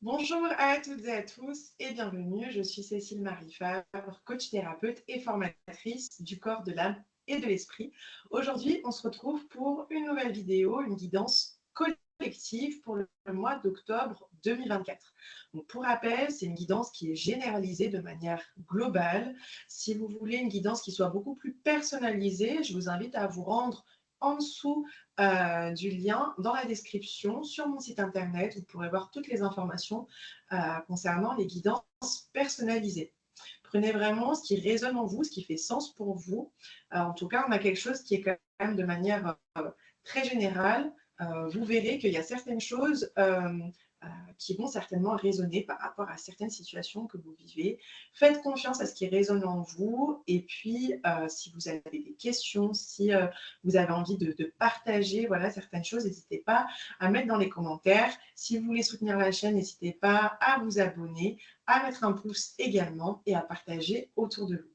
Bonjour à toutes et à tous et bienvenue. Je suis Cécile Marie Favre, coach thérapeute et formatrice du corps, de l'âme et de l'esprit. Aujourd'hui, on se retrouve pour une nouvelle vidéo, une guidance collective pour le mois d'octobre 2024. Donc, pour rappel, c'est une guidance qui est généralisée de manière globale. Si vous voulez une guidance qui soit beaucoup plus personnalisée, je vous invite à vous rendre en dessous du lien dans la description sur mon site internet. Vous pourrez voir toutes les informations concernant les guidances personnalisées. Prenez vraiment ce qui résonne en vous, ce qui fait sens pour vous. En tout cas, on a quelque chose qui est quand même de manière très générale. Vous verrez qu'il y a certaines choses qui vont certainement résonner par rapport à certaines situations que vous vivez. Faites confiance à ce qui résonne en vous. Et puis, si vous avez des questions, si vous avez envie de partager voilà, certaines choses, n'hésitez pas à mettre dans les commentaires. Si vous voulez soutenir la chaîne, n'hésitez pas à vous abonner, à mettre un pouce également et à partager autour de vous.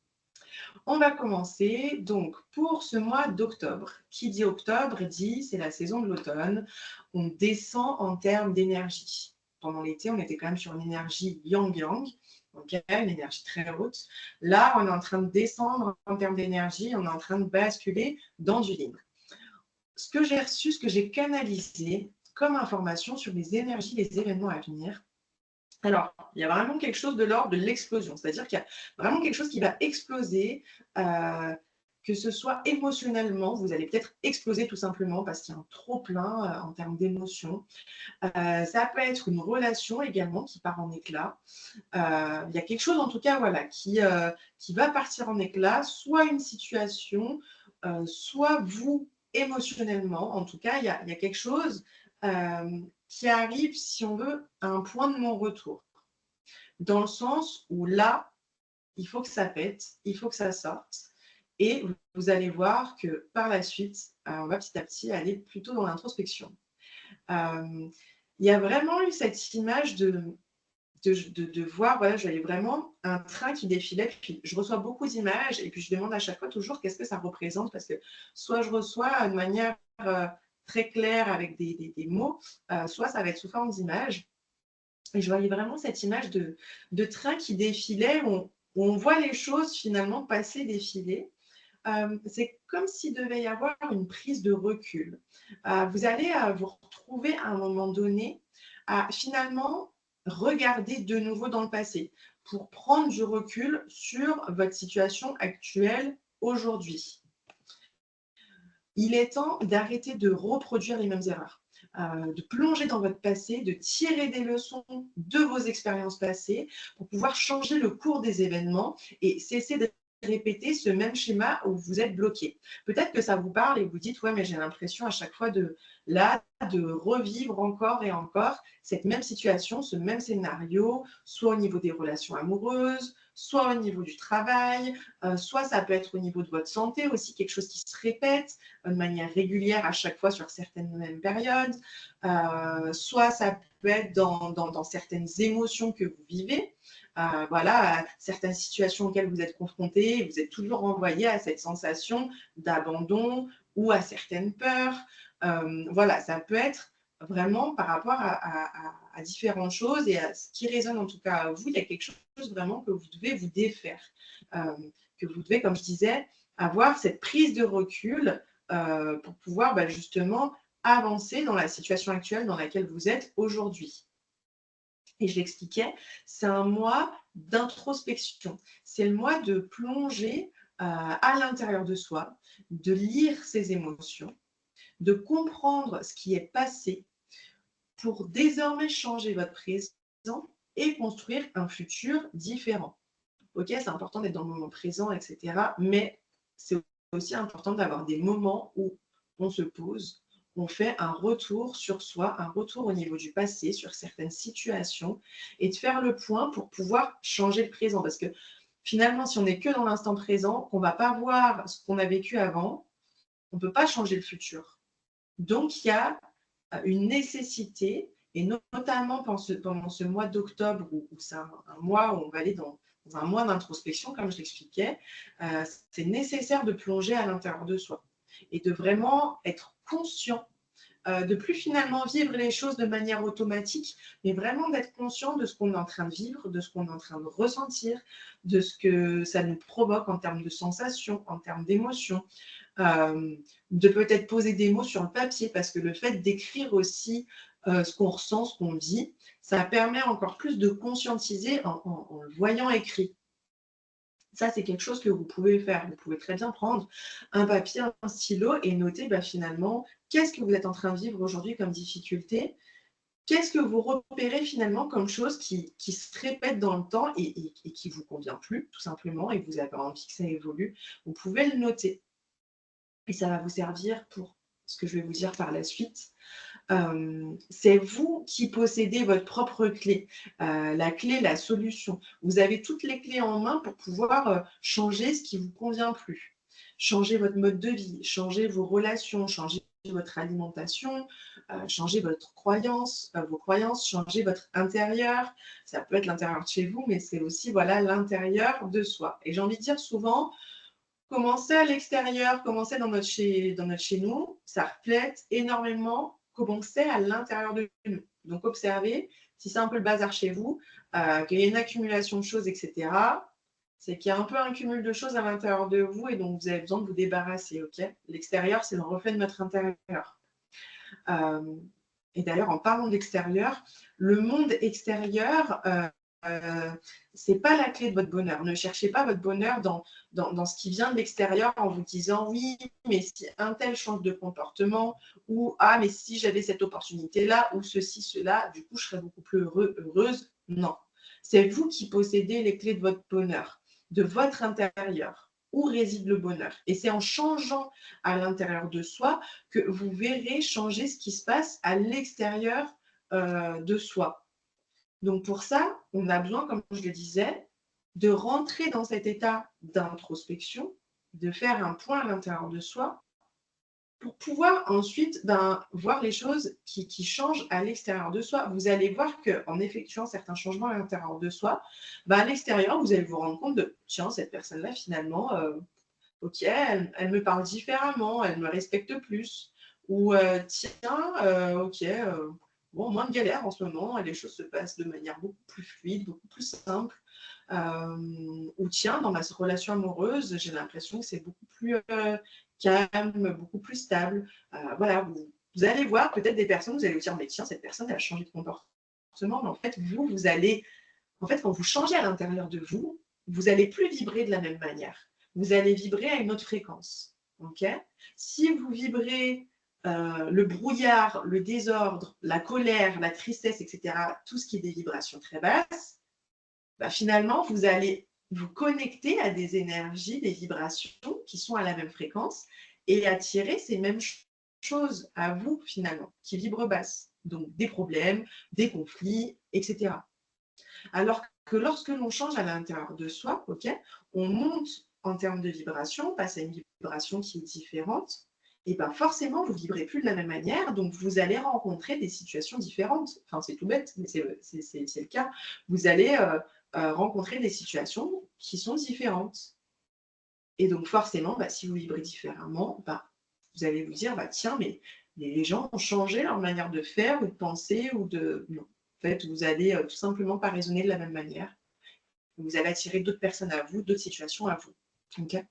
On va commencer donc pour ce mois d'octobre. Qui dit octobre dit c'est la saison de l'automne. On descend en termes d'énergie. Pendant l'été, on était quand même sur une énergie yang-yang, okay, une énergie très haute. Là, on est en train de descendre en termes d'énergie, on est en train de basculer dans du yin. Ce que j'ai reçu, ce que j'ai canalisé comme information sur les énergies, les événements à venir, alors, il y a vraiment quelque chose de l'ordre de l'explosion, c'est-à-dire qu'il y a vraiment quelque chose qui va exploser, que ce soit émotionnellement, vous allez peut-être exploser tout simplement parce qu'il y a un trop-plein en termes d'émotions. Ça peut être une relation également qui part en éclat. Il y a quelque chose en tout cas voilà, qui va partir en éclat, soit une situation, soit vous émotionnellement. En tout cas, il y a quelque chose qui arrive, si on veut, à un point de non-retour. Dans le sens où là, il faut que ça pète, il faut que ça sorte. Et vous allez voir que par la suite, on va petit à petit aller plutôt dans l'introspection. Il y a vraiment eu cette image de voir, voilà, j'avais vraiment un train qui défilait, puis je reçois beaucoup d'images, et puis je demande à chaque fois toujours qu'est-ce que ça représente, parce que soit je reçois de manière très claire avec des mots, soit ça va être sous forme d'images. Et je voyais vraiment cette image de train qui défilait, où on voit les choses finalement passer, défiler. C'est comme s'il devait y avoir une prise de recul. Vous allez vous retrouver à un moment donné à finalement regarder de nouveau dans le passé pour prendre du recul sur votre situation actuelle aujourd'hui. Il est temps d'arrêter de reproduire les mêmes erreurs, de plonger dans votre passé, de tirer des leçons de vos expériences passées pour pouvoir changer le cours des événements et cesser de répéter ce même schéma où vous êtes bloqué. Peut-être que ça vous parle et vous dites « ouais, mais j'ai l'impression à chaque fois de revivre encore et encore cette même situation, ce même scénario, soit au niveau des relations amoureuses, soit au niveau du travail, soit ça peut être au niveau de votre santé aussi, quelque chose qui se répète de manière régulière à chaque fois sur certaines mêmes périodes, soit ça peut être dans certaines émotions que vous vivez. Voilà, certaines situations auxquelles vous êtes confrontés, vous êtes toujours renvoyé à cette sensation d'abandon ou à certaines peurs. Voilà, ça peut être vraiment par rapport à différentes choses et à ce qui résonne en tout cas à vous. Il y a quelque chose vraiment que vous devez vous défaire, que vous devez, comme je disais, avoir cette prise de recul pour pouvoir justement avancer dans la situation actuelle dans laquelle vous êtes aujourd'hui. Et je l'expliquais, c'est un mois d'introspection. C'est le mois de plonger à l'intérieur de soi, de lire ses émotions, de comprendre ce qui est passé pour désormais changer votre présent et construire un futur différent. Ok, c'est important d'être dans le moment présent, etc. Mais c'est aussi important d'avoir des moments où on se pose, on fait un retour sur soi, un retour au niveau du passé, sur certaines situations, et de faire le point pour pouvoir changer le présent. Parce que finalement, si on n'est que dans l'instant présent, qu'on ne va pas voir ce qu'on a vécu avant, on ne peut pas changer le futur. Donc, il y a une nécessité, et notamment pendant ce mois d'octobre, où c'est un mois où on va aller dans un mois d'introspection, comme je l'expliquais, c'est nécessaire de plonger à l'intérieur de soi et de vraiment être conscient de plus finalement vivre les choses de manière automatique, mais vraiment d'être conscient de ce qu'on est en train de vivre, de ce qu'on est en train de ressentir, de ce que ça nous provoque en termes de sensations, en termes d'émotions, de peut-être poser des mots sur le papier, parce que le fait d'écrire aussi ce qu'on ressent, ce qu'on vit, ça permet encore plus de conscientiser en le voyant écrit. Ça, c'est quelque chose que vous pouvez faire. Vous pouvez très bien prendre un papier, un stylo et noter finalement qu'est-ce que vous êtes en train de vivre aujourd'hui comme difficulté. Qu'est-ce que vous repérez finalement comme chose qui se répète dans le temps et qui ne vous convient plus, tout simplement, et que vous avez envie que ça évolue. Vous pouvez le noter. Et ça va vous servir pour ce que je vais vous dire par la suite. C'est vous qui possédez votre propre clé, la clé, la solution. Vous avez toutes les clés en main pour pouvoir changer ce qui ne vous convient plus. Changer votre mode de vie, changer vos relations, changer votre alimentation, changer votre croyance, vos croyances, changer votre intérieur. Ça peut être l'intérieur de chez vous, mais c'est aussi l'intérieur de soi. Et j'ai envie de dire souvent, commencer à l'extérieur, commencer dans notre chez nous, ça reflète énormément comment c'est à l'intérieur de nous. Donc, observez, si c'est un peu le bazar chez vous, qu'il y a une accumulation de choses, etc., c'est qu'il y a un peu un cumul de choses à l'intérieur de vous et donc vous avez besoin de vous débarrasser. Ok, l'extérieur, c'est le reflet de notre intérieur. Et d'ailleurs, en parlant d'extérieur, le monde extérieur, c'est pas la clé de votre bonheur. Ne cherchez pas votre bonheur dans ce qui vient de l'extérieur en vous disant oui, mais si un tel change de comportement, ou ah, mais si j'avais cette opportunité-là, ou ceci, cela, du coup, je serais beaucoup plus heureuse. Non. C'est vous qui possédez les clés de votre bonheur, de votre intérieur. Où réside le bonheur? Et c'est en changeant à l'intérieur de soi que vous verrez changer ce qui se passe à l'extérieur de soi. Donc pour ça, on a besoin, comme je le disais, de rentrer dans cet état d'introspection, de faire un point à l'intérieur de soi pour pouvoir ensuite voir les choses qui changent à l'extérieur de soi. Vous allez voir qu'en effectuant certains changements à l'intérieur de soi, à l'extérieur, vous allez vous rendre compte de, tiens, cette personne-là, finalement, ok, elle me parle différemment, elle me respecte plus. Ou tiens, ok, bon, moins de galère en ce moment, et les choses se passent de manière beaucoup plus fluide, beaucoup plus simple. Ou tiens, dans ma relation amoureuse, j'ai l'impression que c'est beaucoup plus calme, beaucoup plus stable. Voilà, vous allez voir peut-être des personnes, vous allez vous dire, mais tiens, cette personne, elle a changé de comportement. Mais en fait, vous allez, en fait, quand vous changez à l'intérieur de vous, vous n'allez plus vibrer de la même manière. Vous allez vibrer à une autre fréquence. Okay, si vous vibrez le brouillard, le désordre, la colère, la tristesse, etc., tout ce qui est des vibrations très basses, finalement, vous allez vous connecter à des énergies, des vibrations qui sont à la même fréquence et attirer ces mêmes choses à vous, finalement, qui vibrent basse. Donc, des problèmes, des conflits, etc. Alors que lorsque l'on change à l'intérieur de soi, okay, on monte en termes de vibration, passe à une vibration qui est différente, et forcément, vous ne vibrez plus de la même manière, donc vous allez rencontrer des situations différentes. Enfin, c'est tout bête, mais c'est le cas. Vous allez rencontrer des situations qui sont différentes. Et donc, forcément, si vous vibrez différemment, vous allez vous dire, tiens, mais les gens ont changé leur manière de faire ou de penser ou de... Non. En fait, vous allez tout simplement pas raisonner de la même manière. Vous allez attirer d'autres personnes à vous, d'autres situations à vous. Okay,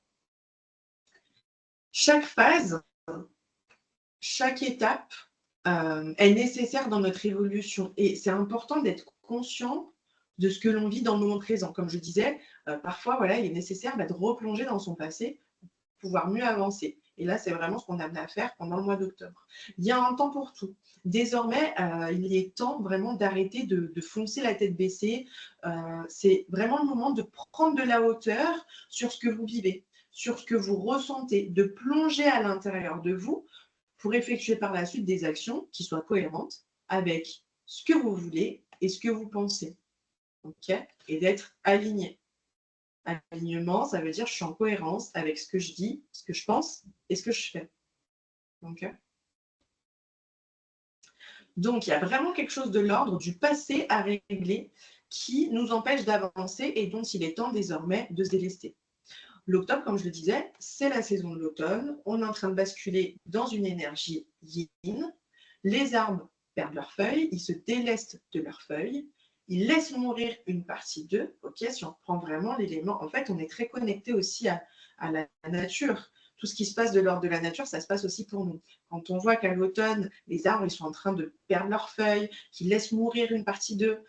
chaque phase, chaque étape est nécessaire dans notre évolution. Et c'est important d'être conscient de ce que l'on vit dans le moment présent. Comme je disais, parfois, il est nécessaire de replonger dans son passé pour pouvoir mieux avancer. Et là, c'est vraiment ce qu'on a amené à faire pendant le mois d'octobre. Il y a un temps pour tout. Désormais, il est temps vraiment d'arrêter de foncer la tête baissée. C'est vraiment le moment de prendre de la hauteur sur ce que vous vivez, sur ce que vous ressentez, de plonger à l'intérieur de vous pour effectuer par la suite des actions qui soient cohérentes avec ce que vous voulez et ce que vous pensez. Okay, et d'être aligné. Alignement, ça veut dire je suis en cohérence avec ce que je dis, ce que je pense et ce que je fais. Okay, donc, il y a vraiment quelque chose de l'ordre du passé à régler qui nous empêche d'avancer et dont il est temps désormais de se délester. L'octobre, comme je le disais, c'est la saison de l'automne. On est en train de basculer dans une énergie yin. Les arbres perdent leurs feuilles, ils se délestent de leurs feuilles, ils laissent mourir une partie d'eux. Ok, si on reprend vraiment l'élément, en fait, on est très connecté aussi à la nature. Tout ce qui se passe de l'ordre de la nature, ça se passe aussi pour nous. Quand on voit qu'à l'automne, les arbres ils sont en train de perdre leurs feuilles, qu'ils laissent mourir une partie d'eux,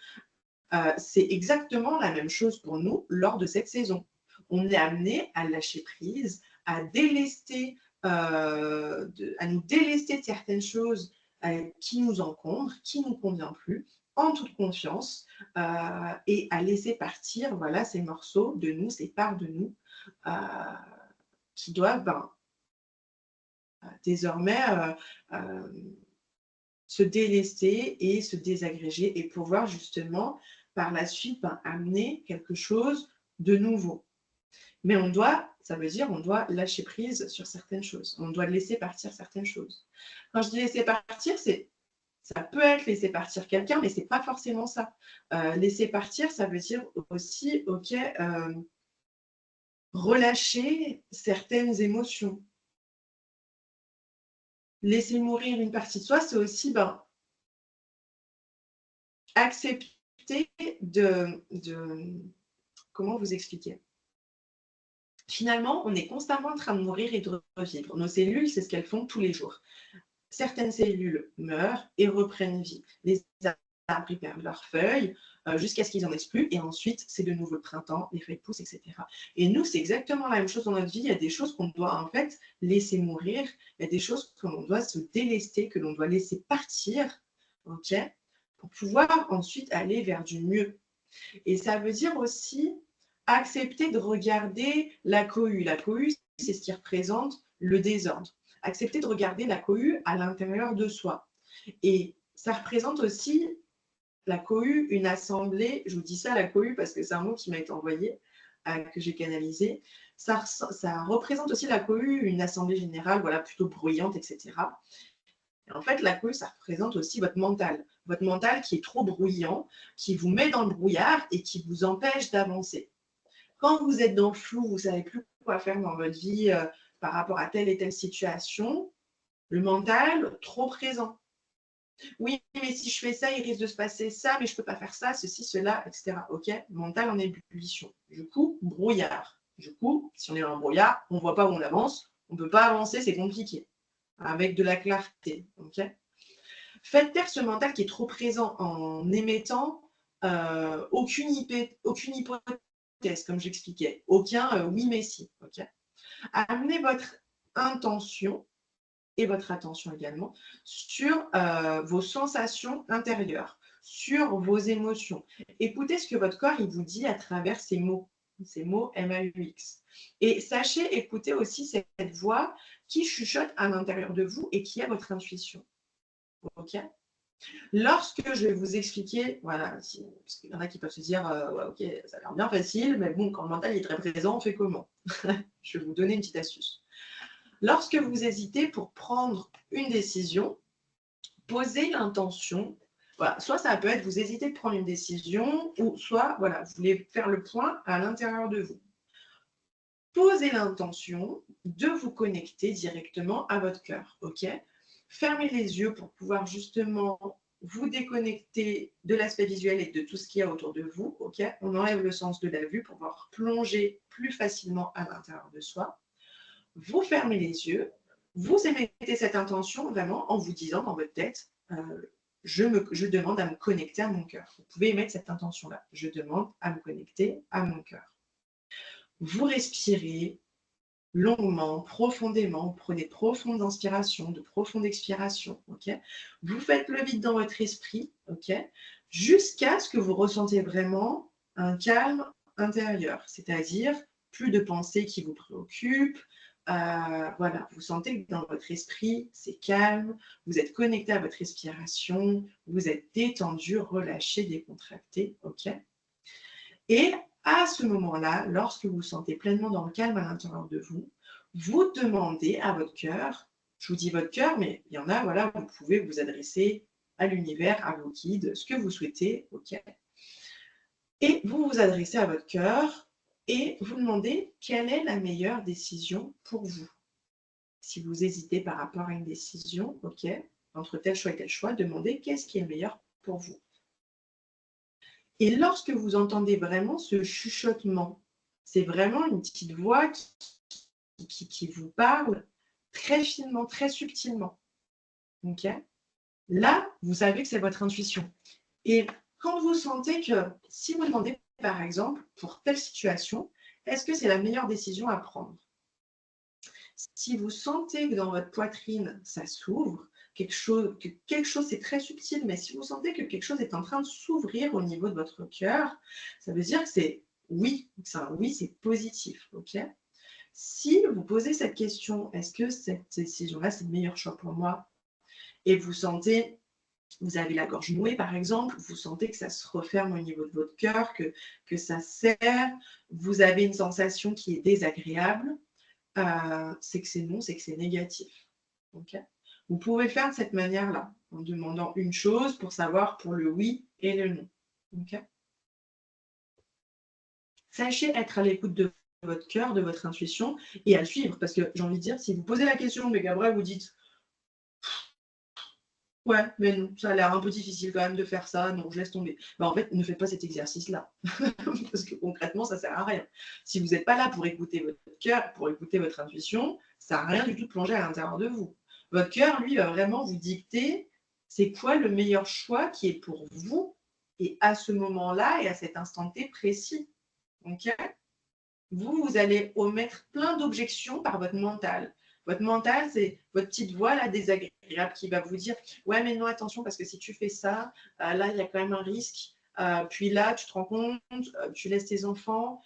c'est exactement la même chose pour nous lors de cette saison. On est amené à lâcher prise, à délester, à nous délester de certaines choses qui nous encombrent, qui ne nous conviennent plus, en toute confiance, et à laisser partir voilà, ces morceaux de nous, ces parts de nous, euh, qui doivent désormais se délester et se désagréger et pouvoir justement par la suite amener quelque chose de nouveau. Mais on doit, ça veut dire on doit lâcher prise sur certaines choses. On doit laisser partir certaines choses. Quand je dis laisser partir, ça peut être laisser partir quelqu'un, mais ce n'est pas forcément ça. Laisser partir, ça veut dire aussi, ok, relâcher certaines émotions. Laisser mourir une partie de soi, c'est aussi accepter comment vous expliquer? Finalement, on est constamment en train de mourir et de revivre. Nos cellules, c'est ce qu'elles font tous les jours. Certaines cellules meurent et reprennent vie. Les arbres ils perdent leurs feuilles jusqu'à ce qu'ils n'en aient plus. Et ensuite, c'est de nouveau le printemps, les feuilles poussent, etc. Et nous, c'est exactement la même chose dans notre vie. Il y a des choses qu'on doit en fait laisser mourir. Il y a des choses que l'on doit se délester, que l'on doit laisser partir, ok, pour pouvoir ensuite aller vers du mieux. Et ça veut dire aussi accepter de regarder la cohue. La cohue, c'est ce qui représente le désordre. Accepter de regarder la cohue à l'intérieur de soi. Et ça représente aussi la cohue, une assemblée. Je vous dis ça, la cohue, parce que c'est un mot qui m'a été envoyé, que j'ai canalisé. Ça représente aussi la cohue, une assemblée générale, voilà, plutôt bruyante, etc. Et en fait, la cohue, ça représente aussi votre mental qui est trop bruyant, qui vous met dans le brouillard et qui vous empêche d'avancer. Quand vous êtes dans le flou, vous ne savez plus quoi faire dans votre vie par rapport à telle et telle situation, le mental, trop présent. Oui, mais si je fais ça, il risque de se passer ça, mais je ne peux pas faire ça, ceci, cela, etc. OK, mental en ébullition. Du coup, brouillard. Du coup, si on est dans un brouillard, on ne voit pas où on avance, on ne peut pas avancer, c'est compliqué. Avec de la clarté. OK. Faites taire ce mental qui est trop présent en émettant aucune hypothèse, comme j'expliquais, aucun oui mais si. Okay. Amenez votre intention et votre attention également sur vos sensations intérieures, sur vos émotions. Écoutez ce que votre corps il vous dit à travers ces mots MAUX. Et sachez écouter aussi cette voix qui chuchote à l'intérieur de vous et qui est votre intuition. OK. Lorsque je vais vous expliquer, voilà, parce qu'il y en a qui peuvent se dire, ouais, ok, ça a l'air bien facile, mais bon, quand le mental est très présent, on fait comment? Je vais vous donner une petite astuce. Lorsque vous hésitez pour prendre une décision, posez l'intention. Voilà, soit ça peut être vous hésitez de prendre une décision, ou soit voilà, vous voulez faire le point à l'intérieur de vous. Posez l'intention de vous connecter directement à votre cœur, ok? Fermez les yeux pour pouvoir justement vous déconnecter de l'aspect visuel et de tout ce qu'il y a autour de vous, ok? On enlève le sens de la vue pour pouvoir plonger plus facilement à l'intérieur de soi. Vous fermez les yeux, vous émettez cette intention vraiment en vous disant dans votre tête, je demande à me connecter à mon cœur. Vous pouvez émettre cette intention-là. Je demande à me connecter à mon cœur. Vous respirez longuement, profondément, vous prenez de profondes inspirations, de profondes expirations, ok? Vous faites le vide dans votre esprit, ok? Jusqu'à ce que vous ressentez vraiment un calme intérieur, c'est-à-dire plus de pensées qui vous préoccupent, voilà, vous sentez que dans votre esprit, c'est calme, vous êtes connecté à votre respiration, vous êtes détendu, relâché, décontracté, ok? Et à ce moment-là, lorsque vous vous sentez pleinement dans le calme à l'intérieur de vous, vous demandez à votre cœur, je vous dis votre cœur, mais il y en a, voilà, vous pouvez vous adresser à l'univers, à vos guides, ce que vous souhaitez, ok? Et vous vous adressez à votre cœur et vous demandez quelle est la meilleure décision pour vous. Si vous hésitez par rapport à une décision, ok, entre tel choix et tel choix, demandez qu'est-ce qui est le meilleur pour vous. Et lorsque vous entendez vraiment ce chuchotement, c'est vraiment une petite voix qui vous parle très finement, très subtilement. Ok? Là, vous savez que c'est votre intuition. Et quand vous sentez que, si vous demandez, par exemple, pour telle situation, est-ce que c'est la meilleure décision à prendre? Si vous sentez que dans votre poitrine, ça s'ouvre, quelque chose, c'est très subtil, mais si vous sentez que quelque chose est en train de s'ouvrir au niveau de votre cœur, ça veut dire que c'est oui, c'est un oui, c'est positif, ok? Si vous posez cette question, est-ce que cette décision-là, c'est le meilleur choix pour moi? Et vous sentez, vous avez la gorge nouée par exemple, vous sentez que ça se referme au niveau de votre cœur, que ça serre, vous avez une sensation qui est désagréable, c'est que c'est non, c'est que c'est négatif. Okay, vous pouvez faire de cette manière-là, en demandant une chose pour savoir pour le oui et le non. Okay, sachez être à l'écoute de votre cœur, de votre intuition et à le suivre. Parce que j'ai envie de dire, si vous posez la question, mais qu'après vous dites ouais, mais non, ça a l'air un peu difficile quand même de faire ça, non, je laisse tomber. Bah, en fait, ne faites pas cet exercice-là. Parce que concrètement, ça ne sert à rien. Si vous n'êtes pas là pour écouter votre cœur, pour écouter votre intuition, ça n'a rien du tout de plonger à l'intérieur de vous. Votre cœur, lui, va vraiment vous dicter c'est quoi le meilleur choix qui est pour vous et à ce moment-là et à cet instant T précis. Okay, vous allez omettre plein d'objections par votre mental. Votre mental, c'est votre petite voix là désagréable qui va vous dire ouais mais non attention parce que si tu fais ça, là il y a quand même un risque. Puis là tu te rends compte, tu laisses tes enfants.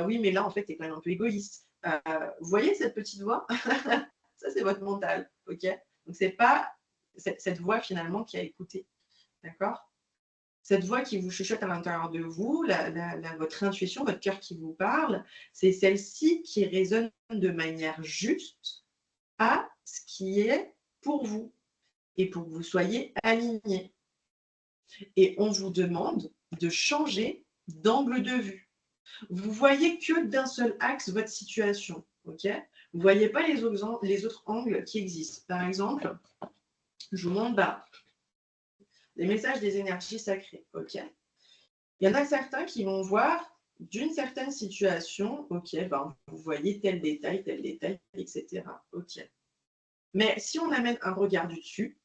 Oui mais là en fait tu es quand même un peu égoïste. Vous voyez cette petite voix? Ça c'est votre mental, ok? Donc c'est pas cette voix finalement qui a écouté, d'accord? Cette voix qui vous chuchote à l'intérieur de vous, votre intuition, votre cœur qui vous parle, c'est celle-ci qui résonne de manière juste à ce qui est pour vous et pour que vous soyez alignés. Et on vous demande de changer d'angle de vue. Vous voyez que d'un seul axe votre situation, ok? Vous ne voyez pas les autres angles qui existent. Par exemple, je vous montre les messages des énergies sacrées, ok? Il y en a certains qui vont voir d'une certaine situation, ok, ben, vous voyez tel détail, etc. Ok. Mais si on amène un regard du dessus,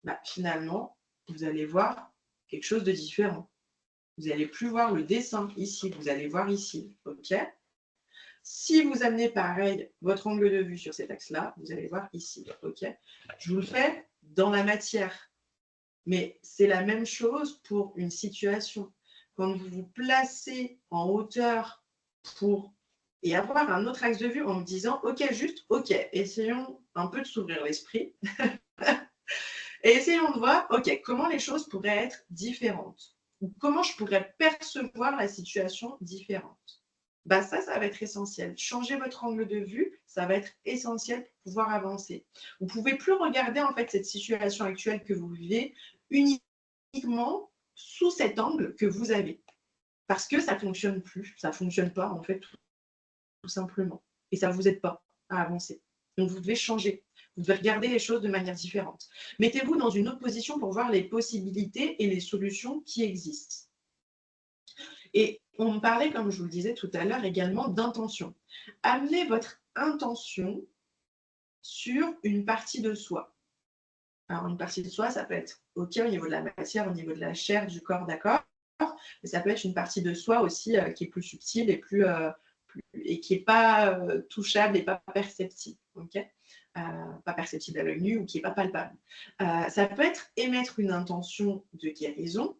bah, finalement, vous allez voir quelque chose de différent. Vous n'allez plus voir le dessin ici, vous allez voir ici. Ok. Si vous amenez pareil votre angle de vue sur cet axe-là, vous allez voir ici. Ok. Je vous le fais dans la matière. Mais c'est la même chose pour une situation. Quand vous vous placez en hauteur et avoir un autre axe de vue en me disant, OK, juste, OK, essayons un peu de s'ouvrir l'esprit et essayons de voir, OK, comment les choses pourraient être différentes ou comment je pourrais percevoir la situation différente. Bah ça va être essentiel. Changer votre angle de vue, ça va être essentiel pour pouvoir avancer. Vous ne pouvez plus regarder en fait cette situation actuelle que vous vivez uniquement sous cet angle que vous avez. Parce que ça ne fonctionne plus, ça ne fonctionne pas en fait tout simplement. Et ça ne vous aide pas à avancer. Donc vous devez changer. Vous devez regarder les choses de manière différente. Mettez-vous dans une autre position pour voir les possibilités et les solutions qui existent. Et on me parlait, comme je vous le disais tout à l'heure, également d'intention. Amenez votre intention sur une partie de soi. Alors, une partie de soi, ça peut être OK au niveau de la matière, au niveau de la chair, du corps, d'accord, mais ça peut être une partie de soi aussi qui est plus subtile et, et qui n'est pas touchable et pas perceptible. Okay, pas perceptible à l'œil nu ou qui n'est pas palpable. Ça peut être émettre une intention de guérison,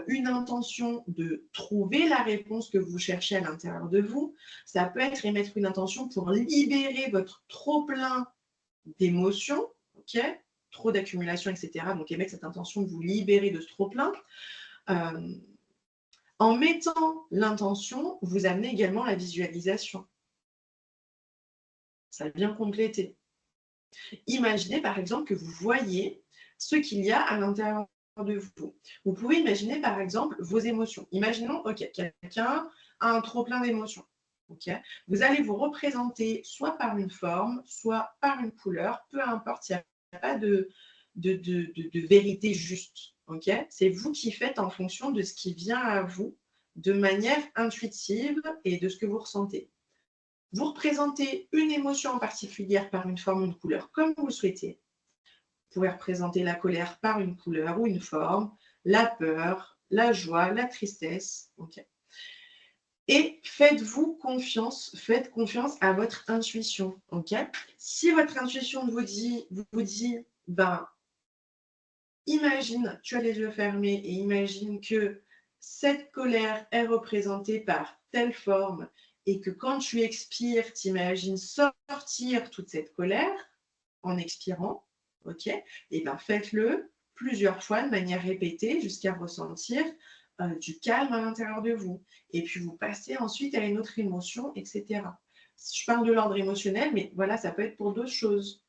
une intention de trouver la réponse que vous cherchez à l'intérieur de vous. Ça peut être émettre une intention pour libérer votre trop-plein d'émotions, ok, trop d'accumulation, etc. Donc, émettre cette intention de vous libérer de ce trop-plein. En mettant l'intention, vous amenez également la visualisation. Ça vient compléter. Imaginez par exemple que vous voyez ce qu'il y a à l'intérieur de vous. Vous pouvez imaginer par exemple vos émotions. Imaginons, ok, quelqu'un a un trop-plein d'émotions. Okay. Vous allez vous représenter soit par une forme, soit par une couleur, peu importe, il n'y a pas de vérité juste. Okay, c'est vous qui faites en fonction de ce qui vient à vous de manière intuitive et de ce que vous ressentez. Vous représentez une émotion en particulier par une forme ou une couleur, comme vous le souhaitez. Vous pouvez représenter la colère par une couleur ou une forme, la peur, la joie, la tristesse. Okay. Et faites-vous confiance, faites confiance à votre intuition. Okay. Si votre intuition vous dit ben, imagine, tu as les yeux fermés et imagine que cette colère est représentée par telle forme et que quand tu expires, tu imagines sortir toute cette colère en expirant, ok? Et bien faites-le plusieurs fois de manière répétée jusqu'à ressentir du calme à l'intérieur de vous. Et puis vous passez ensuite à une autre émotion, etc. Je parle de l'ordre émotionnel, mais voilà, ça peut être pour d'autres choses.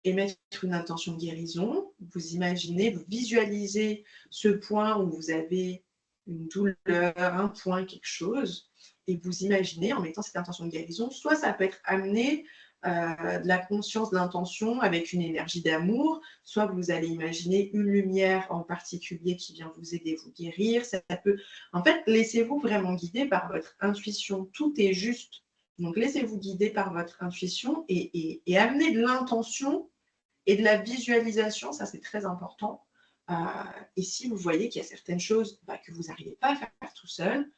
Émettre une intention de guérison, vous imaginez, vous visualisez ce point où vous avez une douleur, un point, quelque chose, et vous imaginez en mettant cette intention de guérison, soit ça peut être amené de la conscience, de l'intention avec une énergie d'amour, soit vous allez imaginer une lumière en particulier qui vient vous aider, vous guérir. Ça peut... En fait, laissez-vous vraiment guider par votre intuition. Tout est juste. Donc, laissez-vous guider par votre intuition et amenez de l'intention et de la visualisation, ça c'est très important. Et si vous voyez qu'il y a certaines choses que vous n'arrivez pas à faire tout seul,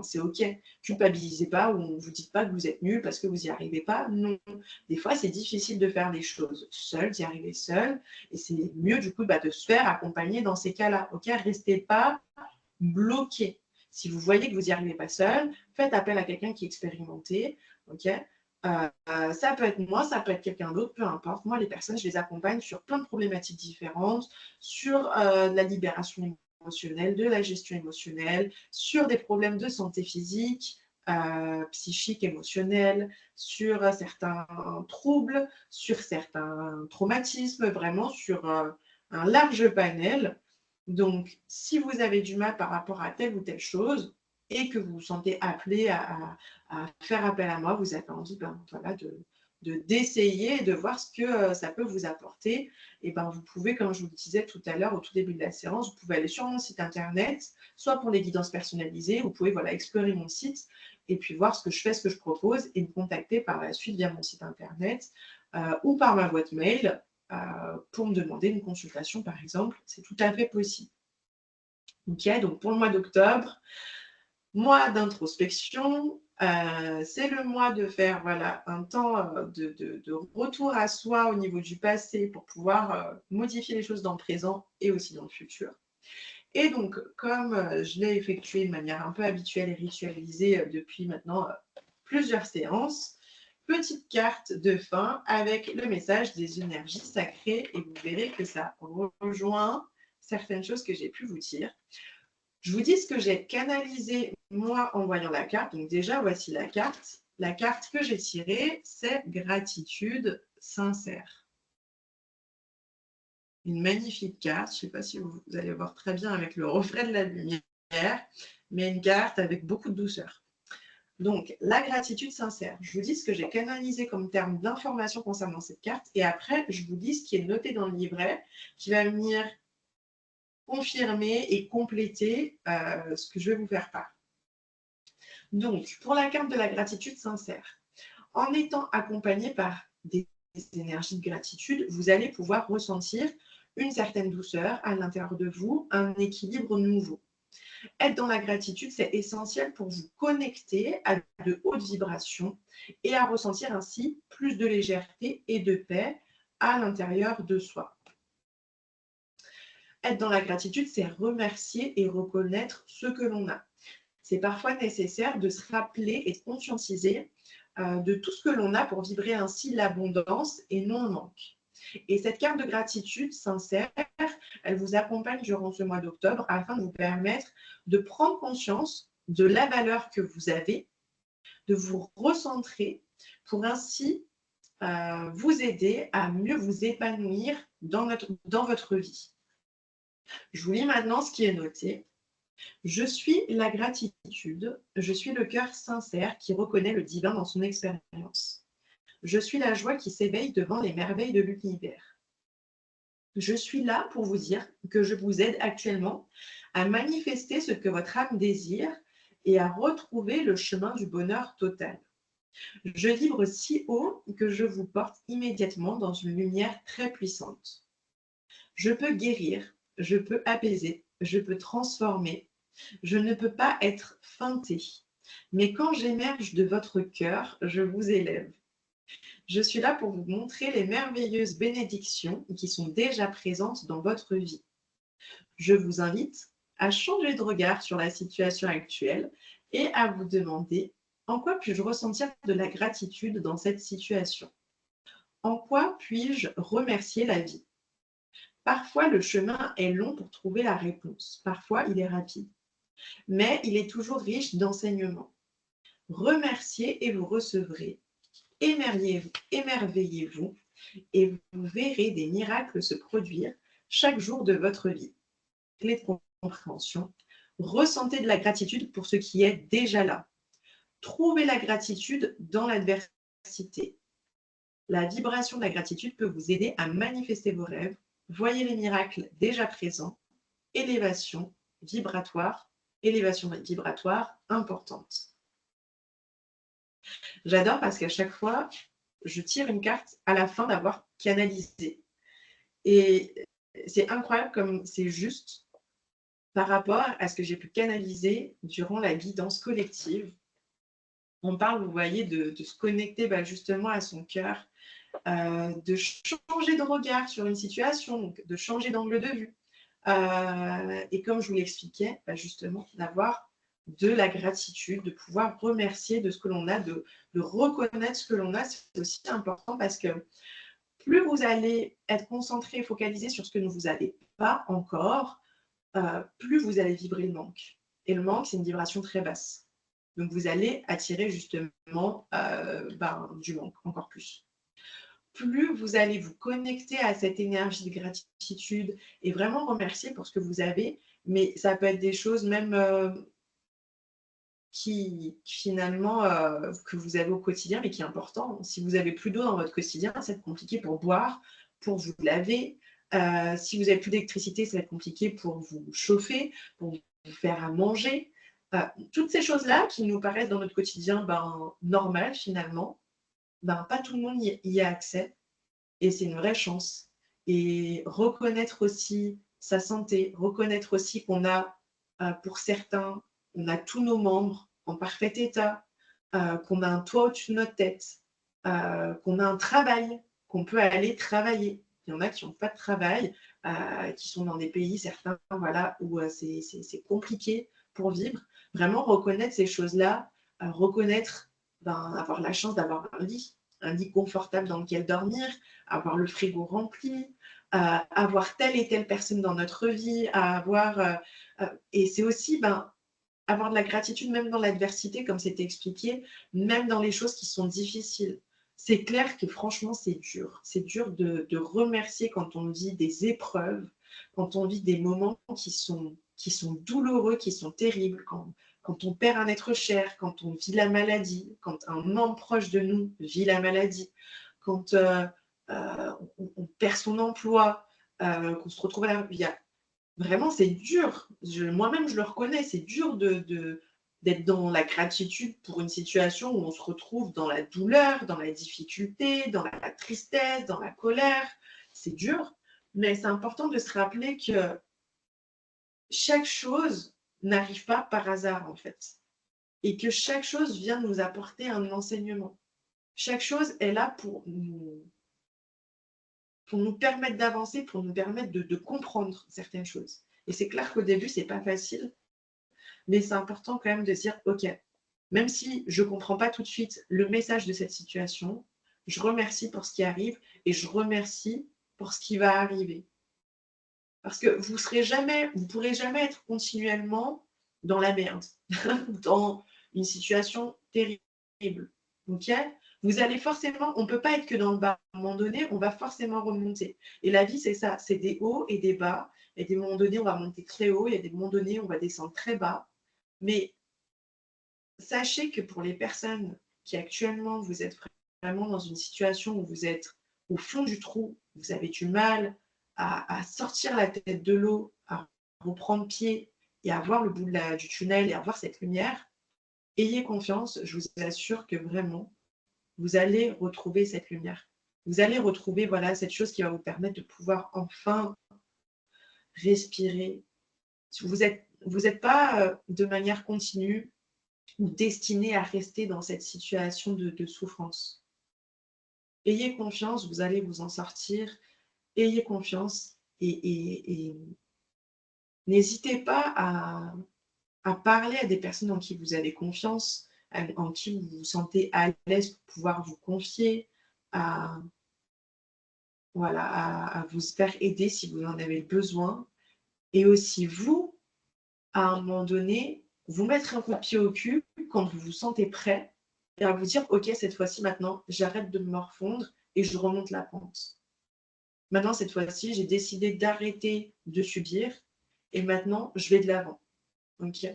c'est OK. Culpabilisez pas ou ne vous dites pas que vous êtes nul parce que vous n'y arrivez pas. Non. Des fois, c'est difficile de faire des choses seul, d'y arriver seul. Et c'est mieux du coup de se faire accompagner dans ces cas-là. OK, restez pas bloqué. Si vous voyez que vous n'y arrivez pas seul, faites appel à quelqu'un qui est expérimenté. OK, ça peut être moi, ça peut être quelqu'un d'autre, peu importe. Moi, les personnes, je les accompagne sur plein de problématiques différentes, sur la libération émotionnelle, de la gestion émotionnelle, sur des problèmes de santé physique, psychique, émotionnelle, sur certains troubles, sur certains traumatismes, vraiment sur un large panel. Donc, si vous avez du mal par rapport à telle ou telle chose et que vous vous sentez appelé à faire appel à moi, vous avez envie voilà, d'essayer et de voir ce que ça peut vous apporter, et vous pouvez, comme je vous le disais tout à l'heure au tout début de la séance, vous pouvez aller sur mon site internet, soit pour les guidances personnalisées, vous pouvez explorer mon site et puis voir ce que je fais, ce que je propose et me contacter par la suite via mon site internet ou par ma boîte mail pour me demander une consultation par exemple, c'est tout à fait possible. Ok, donc pour le mois d'octobre, mois d'introspection, c'est le mois de faire un temps de retour à soi au niveau du passé pour pouvoir modifier les choses dans le présent et aussi dans le futur. Et donc, comme je l'ai effectué de manière un peu habituelle et ritualisée depuis maintenant plusieurs séances, petite carte de fin avec le message des énergies sacrées et vous verrez que ça rejoint certaines choses que j'ai pu vous dire. Je vous dis ce que j'ai canalisé moi en voyant la carte. Donc déjà, voici la carte. La carte que j'ai tirée, c'est gratitude sincère. Une magnifique carte. Je ne sais pas si vous allez voir très bien avec le reflet de la lumière, mais une carte avec beaucoup de douceur. Donc, la gratitude sincère. Je vous dis ce que j'ai canalisé comme terme d'information concernant cette carte. Et après, je vous dis ce qui est noté dans le livret qui va venir confirmer et compléter ce que je vais vous faire part. Donc, pour la carte de la gratitude sincère, en étant accompagné par des énergies de gratitude, vous allez pouvoir ressentir une certaine douceur à l'intérieur de vous, un équilibre nouveau. Être dans la gratitude, c'est essentiel pour vous connecter à de hautes vibrations et à ressentir ainsi plus de légèreté et de paix à l'intérieur de soi. Être dans la gratitude, c'est remercier et reconnaître ce que l'on a. C'est parfois nécessaire de se rappeler et de conscientiser de tout ce que l'on a pour vibrer ainsi l'abondance et non le manque. Et cette carte de gratitude sincère, elle vous accompagne durant ce mois d'octobre afin de vous permettre de prendre conscience de la valeur que vous avez, de vous recentrer pour ainsi vous aider à mieux vous épanouir dans votre vie. Je vous lis maintenant ce qui est noté. Je suis la gratitude, je suis le cœur sincère qui reconnaît le divin dans son expérience. Je suis la joie qui s'éveille devant les merveilles de l'univers. Je suis là pour vous dire que je vous aide actuellement à manifester ce que votre âme désire et à retrouver le chemin du bonheur total. Je vibre si haut que je vous porte immédiatement dans une lumière très puissante. Je peux guérir, je peux apaiser, je peux transformer, je ne peux pas être feinté. Mais quand j'émerge de votre cœur, je vous élève. Je suis là pour vous montrer les merveilleuses bénédictions qui sont déjà présentes dans votre vie. Je vous invite à changer de regard sur la situation actuelle et à vous demander en quoi puis-je ressentir de la gratitude dans cette situation? En quoi puis-je remercier la vie? Parfois, le chemin est long pour trouver la réponse. Parfois, il est rapide. Mais il est toujours riche d'enseignements. Remerciez et vous recevrez. Émerveillez-vous et vous verrez des miracles se produire chaque jour de votre vie. Clé de compréhension. Ressentez de la gratitude pour ce qui est déjà là. Trouvez la gratitude dans l'adversité. La vibration de la gratitude peut vous aider à manifester vos rêves. Voyez les miracles déjà présents. Élévation vibratoire importante. J'adore parce qu'à chaque fois, je tire une carte à la fin d'avoir canalisé. Et c'est incroyable comme c'est juste par rapport à ce que j'ai pu canaliser durant la guidance collective. On parle, vous voyez, de se connecter justement à son cœur, de changer de regard sur une situation, donc de changer d'angle de vue. Et comme je vous l'expliquais, justement, d'avoir de la gratitude, de pouvoir remercier de ce que l'on a, de reconnaître ce que l'on a, c'est aussi important parce que plus vous allez être concentré et focalisé sur ce que vous n'avez pas encore, plus vous allez vibrer le manque. Et le manque, c'est une vibration très basse. Donc, vous allez attirer justement du manque encore plus. Plus vous allez vous connecter à cette énergie de gratitude et vraiment remercier pour ce que vous avez, mais ça peut être des choses même qui finalement que vous avez au quotidien, mais qui est important. Si vous avez plus d'eau dans votre quotidien, ça va être compliqué pour boire, pour vous laver. Si vous n'avez plus d'électricité, ça va être compliqué pour vous chauffer, pour vous faire à manger. Toutes ces choses-là qui nous paraissent dans notre quotidien normales finalement, pas tout le monde y a accès et c'est une vraie chance. Et reconnaître aussi sa santé, reconnaître aussi qu'on a, pour certains, on a tous nos membres en parfait état, qu'on a un toit au-dessus de notre tête, qu'on a un travail, qu'on peut aller travailler. Il y en a qui n'ont pas de travail, qui sont dans des pays, certains, voilà, où c'est compliqué pour vivre. Vraiment reconnaître ces choses-là, reconnaître, avoir la chance d'avoir un lit confortable dans lequel dormir, avoir le frigo rempli, avoir telle et telle personne dans notre vie, et c'est aussi avoir de la gratitude même dans l'adversité, comme c'était expliqué, même dans les choses qui sont difficiles. C'est clair que franchement, c'est dur. C'est dur de remercier quand on vit des épreuves, quand on vit des moments qui sont douloureux, qui sont terribles, quand on perd un être cher, quand on vit la maladie, quand un membre proche de nous vit la maladie, quand on perd son emploi, qu'on se retrouve à la vie. Vraiment, c'est dur. Moi-même, je le reconnais, c'est dur d'être dans la gratitude pour une situation où on se retrouve dans la douleur, dans la difficulté, dans la tristesse, dans la colère. C'est dur, mais c'est important de se rappeler que chaque chose n'arrive pas par hasard, en fait, et que chaque chose vient nous apporter un enseignement. Chaque chose est là pour nous permettre d'avancer, pour nous permettre de comprendre certaines choses. Et c'est clair qu'au début, c'est pas facile, mais c'est important quand même de dire, OK, même si je ne comprends pas tout de suite le message de cette situation, je remercie pour ce qui arrive et je remercie pour ce qui va arriver. Parce que vous ne pourrez jamais être continuellement dans la merde, dans une situation terrible. OK? Vous allez forcément, on ne peut pas être que dans le bas. À un moment donné, on va forcément remonter. Et la vie, c'est ça, c'est des hauts et des bas. Il y a des moments donnés, on va monter très haut, il y a des moments donnés, on va descendre très bas. Mais sachez que pour les personnes qui actuellement, vous êtes vraiment dans une situation où vous êtes au fond du trou, vous avez du mal à sortir la tête de l'eau, à reprendre pied et à voir le bout du tunnel et à voir cette lumière, ayez confiance, je vous assure que vraiment, vous allez retrouver cette lumière. Vous allez retrouver voilà, cette chose qui va vous permettre de pouvoir enfin respirer. Vous êtes pas de manière continue ou destiné à rester dans cette situation de souffrance. Ayez confiance, vous allez vous en sortir. Ayez confiance et n'hésitez pas à parler à des personnes en qui vous avez confiance, en qui vous vous sentez à l'aise pour pouvoir vous confier, à, voilà, à vous faire aider si vous en avez besoin. Et aussi vous, à un moment donné, vous mettre un coup de pied au cul quand vous vous sentez prêt et à vous dire, OK, cette fois-ci, maintenant, j'arrête de me morfondre et je remonte la pente. Maintenant, cette fois-ci, j'ai décidé d'arrêter de subir et maintenant, je vais de l'avant. OK?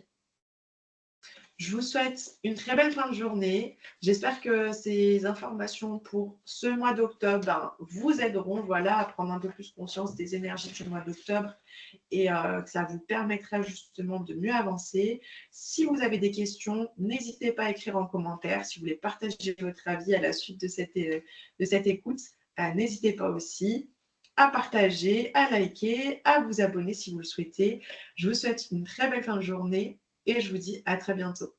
Je vous souhaite une très belle fin de journée. J'espère que ces informations pour ce mois d'octobre vous aideront voilà, à prendre un peu plus conscience des énergies du mois d'octobre et que ça vous permettra justement de mieux avancer. Si vous avez des questions, n'hésitez pas à écrire en commentaire. Si vous voulez partager votre avis à la suite de cette écoute, n'hésitez pas aussi à partager, à liker, à vous abonner si vous le souhaitez. Je vous souhaite une très belle fin de journée et je vous dis à très bientôt.